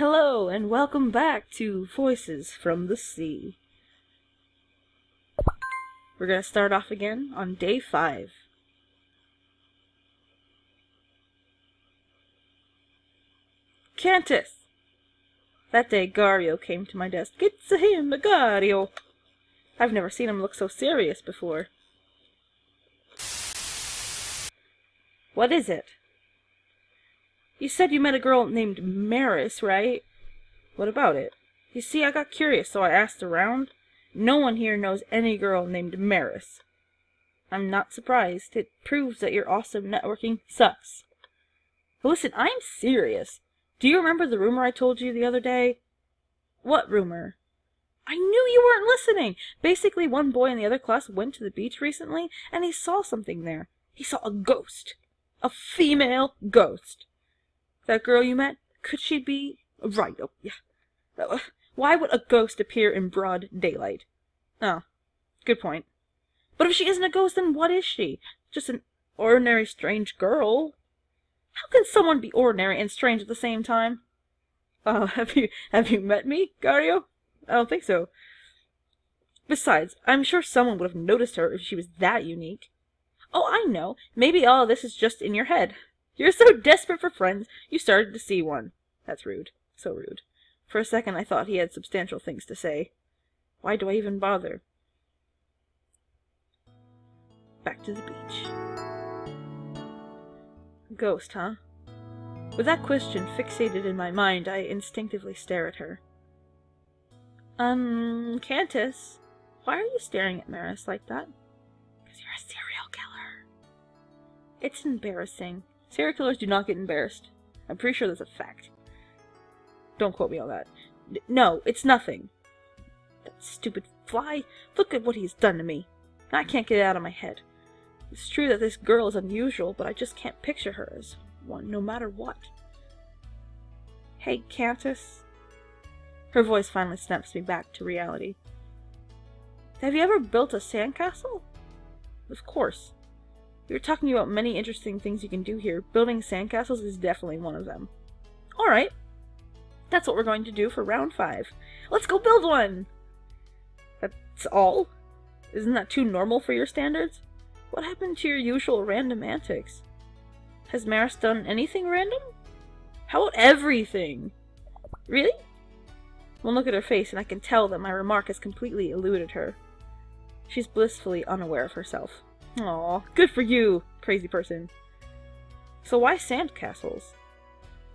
Hello, and welcome back to Voices from the Sea. We're gonna start off again on day 5. Cantus! That day, Garrrrrio came to my desk. It's him, Garrrrrio! I've never seen him look so serious before. What is it? You said you met a girl named Maris, right? What about it? You see, I got curious, so I asked around. No one here knows any girl named Maris. I'm not surprised. It proves that your awesome networking sucks. But listen, I'm serious. Do you remember the rumor I told you the other day? What rumor? I knew you weren't listening! Basically, one boy in the other class went to the beach recently, and he saw something there. He saw a ghost. A female ghost. That girl you met, could she be... Right, oh, yeah. Why would a ghost appear in broad daylight? Oh, good point. But if she isn't a ghost, then what is she? Just an ordinary strange girl. How can someone be ordinary and strange at the same time? Have you met me, Garrrrrio? I don't think so. Besides, I'm sure someone would have noticed her if she was that unique. Oh, I know. Maybe all this is just in your head. You're so desperate for friends, you started to see one. That's rude. So rude. For a second I thought he had substantial things to say. Why do I even bother? Back to the beach. Ghost, huh? With that question fixated in my mind, I instinctively stare at her. Cantus, why are you staring at Maris like that? Because you're a serial killer. It's embarrassing. Serial killers do not get embarrassed. I'm pretty sure that's a fact. Don't quote me on that. No, it's nothing. That stupid fly. Look at what he's done to me. I can't get it out of my head. It's true that this girl is unusual, but I just can't picture her as one, no matter what. Hey, Cantus. Her voice finally snaps me back to reality. Have you ever built a sandcastle? Of course. We were talking about many interesting things you can do here. Building sandcastles is definitely one of them. Alright. That's what we're going to do for round 5. Let's go build one! That's all? Isn't that too normal for your standards? What happened to your usual random antics? Has Maris done anything random? How about everything? Really? One look at her face and I can tell that my remark has completely eluded her. She's blissfully unaware of herself. Aw, good for you, crazy person. So why sandcastles?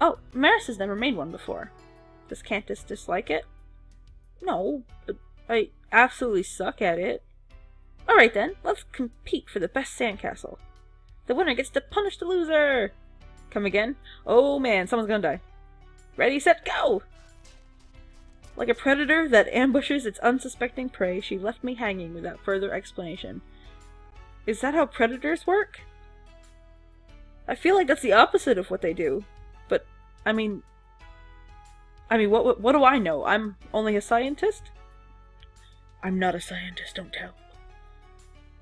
Oh, Maris has never made one before. Does Cantus dislike it? No, but I absolutely suck at it. Alright then, let's compete for the best sandcastle. The winner gets to punish the loser! Come again? Oh man, someone's gonna die. Ready, set, go! Like a predator that ambushes its unsuspecting prey, she left me hanging without further explanation. Is that how predators work? I feel like that's the opposite of what they do. But, I mean, what do I know? I'm only a scientist? I'm not a scientist, don't tell.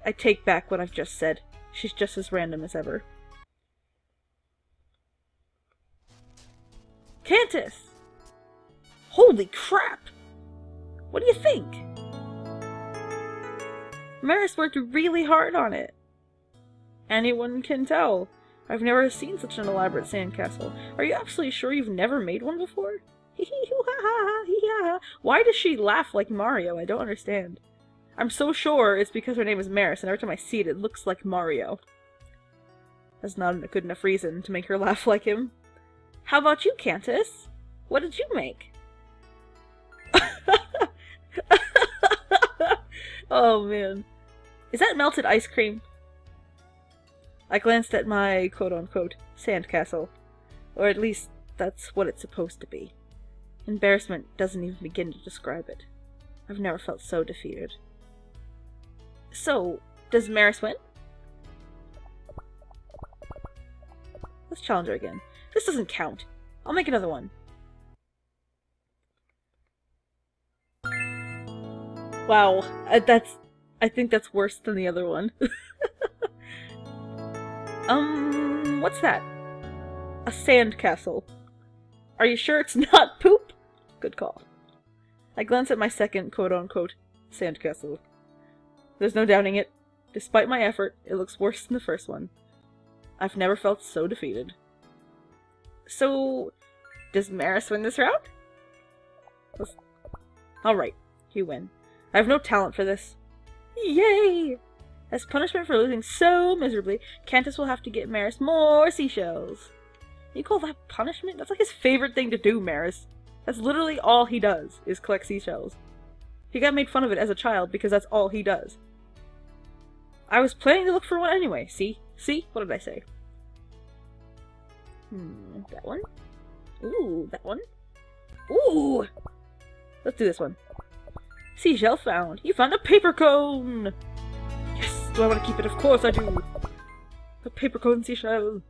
I take back what I've just said. She's just as random as ever. Cantus! Holy crap! What do you think? Maris worked really hard on it. Anyone can tell. I've never seen such an elaborate sandcastle. Are you absolutely sure you've never made one before? Why does she laugh like Mario? I don't understand. I'm so sure it's because her name is Maris, and every time I see it, it looks like Mario. That's not a good enough reason to make her laugh like him. How about you, Cantus? What did you make? Oh man. Is that melted ice cream? I glanced at my quote-unquote sandcastle. Or at least, that's what it's supposed to be. Embarrassment doesn't even begin to describe it. I've never felt so defeated. So, does Maris win? Let's challenge her again. This doesn't count. I'll make another one. Wow, I think that's worse than the other one. What's that? A sandcastle. Are you sure it's not poop? Good call. I glance at my second quote-unquote sandcastle. There's no doubting it. Despite my effort, it looks worse than the first one. I've never felt so defeated. So, does Maris win this round? Alright, you win. I have no talent for this. Yay! As punishment for losing so miserably, Cantus will have to get Maris more seashells. You call that punishment? That's like his favorite thing to do, Maris. That's literally all he does, is collect seashells. He got made fun of it as a child because that's all he does. I was planning to look for one anyway. See? See? What did I say? That one? Ooh, that one? Ooh! Let's do this one. Seashell found. You found a paper cone! Yes! Do I want to keep it? Of course I do! A paper cone seashell.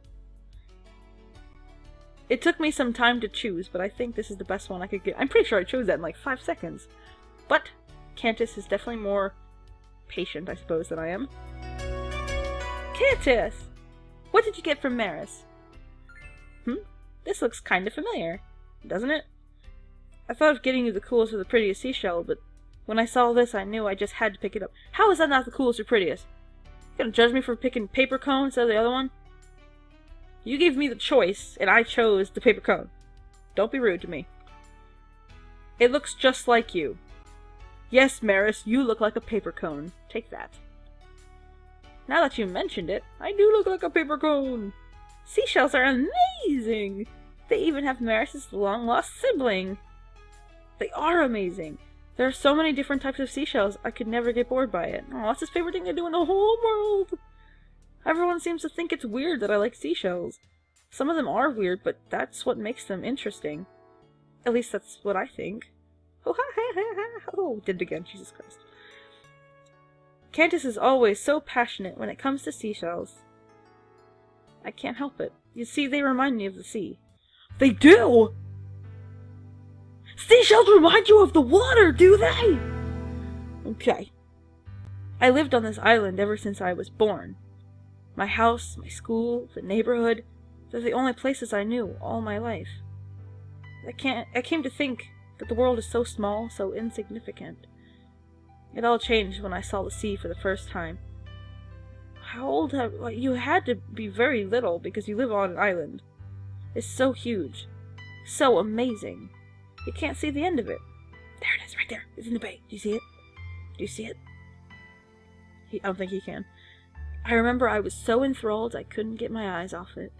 It took me some time to choose, but I think this is the best one I could get. I'm pretty sure I chose that in like 5 seconds. But Cantus is definitely more patient, I suppose, than I am. Cantus! What did you get from Maris? This looks kind of familiar, doesn't it? I thought of getting you the coolest or the prettiest seashell, but when I saw this, I knew I just had to pick it up. How is that not the coolest or prettiest? You gonna judge me for picking paper cone instead of the other one? You gave me the choice, and I chose the paper cone. Don't be rude to me. It looks just like you. Yes, Maris, you look like a paper cone. Take that. Now that you mentioned it, I do look like a paper cone. Seashells are amazing! They even have Maris' long-lost sibling. They are amazing. There are so many different types of seashells, I could never get bored by it. Oh, that's his favorite thing to do in the whole world! Everyone seems to think it's weird that I like seashells. Some of them are weird, but that's what makes them interesting. At least that's what I think. Oh, did it again, Jesus Christ. Cantus is always so passionate when it comes to seashells. I can't help it. You see, they remind me of the sea. They do! Seashells remind you of the water, do they? Okay. I lived on this island ever since I was born. My house, my school, the neighborhood, they're the only places I knew all my life. I came to think that the world is so small, so insignificant. It all changed when I saw the sea for the first time. How old have you had to be very little because you live on an island. It's so huge. So amazing. You can't see the end of it. There it is, right there. It's in the bay. Do you see it? Do you see it? I don't think he can. I remember I was so enthralled I couldn't get my eyes off it.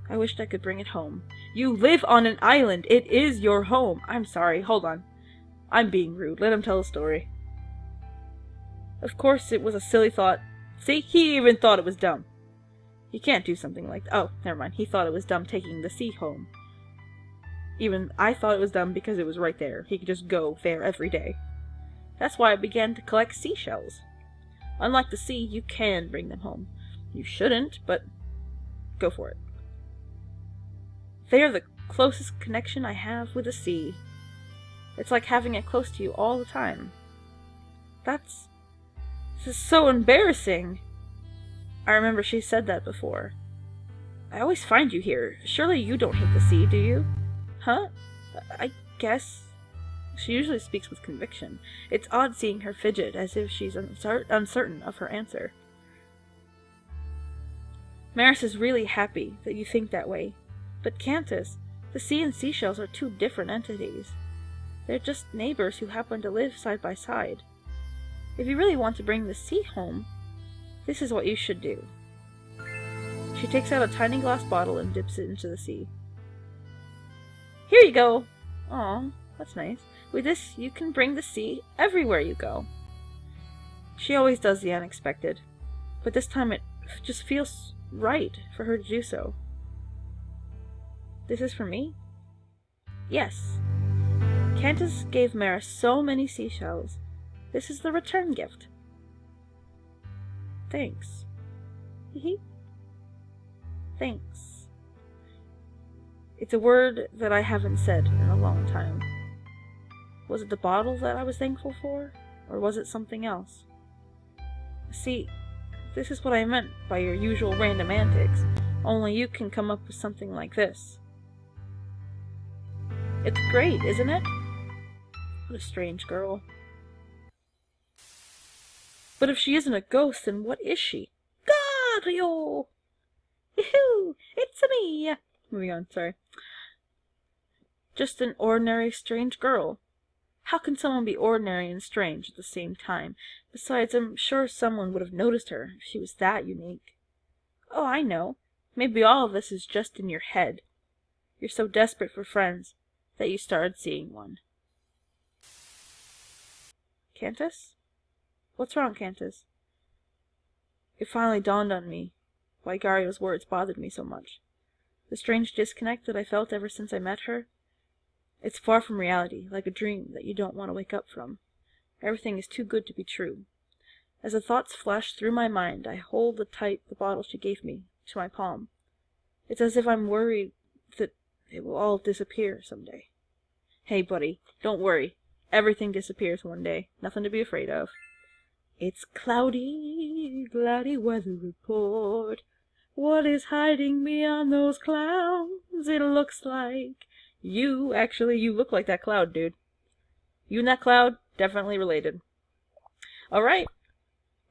I wished I could bring it home. You live on an island. It is your home. I'm sorry. Hold on. I'm being rude. Let him tell a story. Of course, it was a silly thought. See? He even thought it was dumb. You can't do something like that. Oh, never mind. He thought it was dumb taking the sea home. Even I thought it was dumb because it was right there. He could just go there every day. That's why I began to collect seashells. Unlike the sea, you can bring them home. You shouldn't, but go for it. They are the closest connection I have with the sea. It's like having it close to you all the time. This is so embarrassing. I remember she said that before. I always find you here. Surely you don't hate the sea, do you? Huh? I guess. She usually speaks with conviction. It's odd seeing her fidget as if she's uncertain of her answer. Maris is really happy that you think that way. But Cantus, the sea and seashells are two different entities. They're just neighbors who happen to live side by side. If you really want to bring the sea home, this is what you should do. She takes out a tiny glass bottle and dips it into the sea. Here you go! Aw, that's nice. With this, you can bring the sea everywhere you go. She always does the unexpected, but this time it just feels right for her to do so. This is for me? Yes. Cantus gave Maris so many seashells. This is the return gift. Thanks. Thanks. It's a word that I haven't said in a long time. Was it the bottle that I was thankful for? Or was it something else? See, this is what I meant by your usual random antics. Only you can come up with something like this. It's great, isn't it? What a strange girl. But if she isn't a ghost, then what is she? Garrrrrio! Yoo-hoo! It's me! Moving on, sorry. Just an ordinary strange girl. How can someone be ordinary and strange at the same time? Besides, I'm sure someone would have noticed her if she was that unique. Oh, I know. Maybe all of this is just in your head. You're so desperate for friends that you started seeing one. Cantus? What's wrong, Cantus? It finally dawned on me why Garrrrrio's words bothered me so much. The strange disconnect that I felt ever since I met her. It's far from reality, like a dream that you don't want to wake up from. Everything is too good to be true. As the thoughts flash through my mind, I hold tight the bottle she gave me to my palm. It's as if I'm worried that it will all disappear someday. Hey, buddy, don't worry. Everything disappears one day. Nothing to be afraid of. It's cloudy, cloudy weather report. What is hiding beyond those clouds? It looks like you. Actually, you look like that cloud, dude. You and that cloud, definitely related. Alright,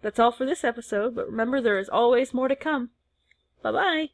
that's all for this episode, but remember there is always more to come. Bye-bye.